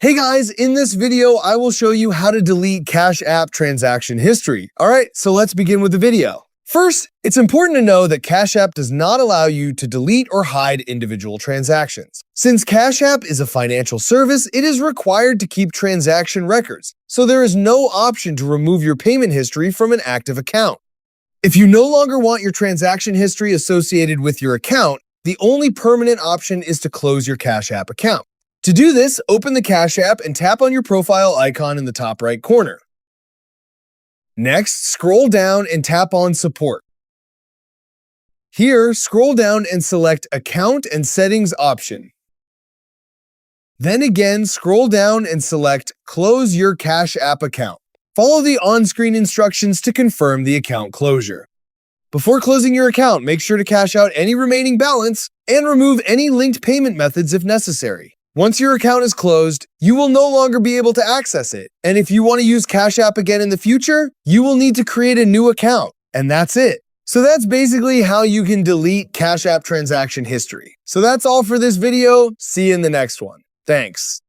Hey guys, in this video, I will show you how to delete Cash App transaction history. All right, so let's begin with the video. First, it's important to know that Cash App does not allow you to delete or hide individual transactions. Since Cash App is a financial service, it is required to keep transaction records, so there is no option to remove your payment history from an active account. If you no longer want your transaction history associated with your account, the only permanent option is to close your Cash App account. To do this, open the Cash App and tap on your profile icon in the top right corner. Next, scroll down and tap on Support. Here, scroll down and select Account and Settings option. Then again, scroll down and select Close your Cash App account. Follow the on-screen instructions to confirm the account closure. Before closing your account, make sure to cash out any remaining balance and remove any linked payment methods if necessary. Once your account is closed, you will no longer be able to access it. And if you want to use Cash App again in the future, you will need to create a new account. And that's it. So that's basically how you can delete Cash App transaction history. So that's all for this video. See you in the next one. Thanks.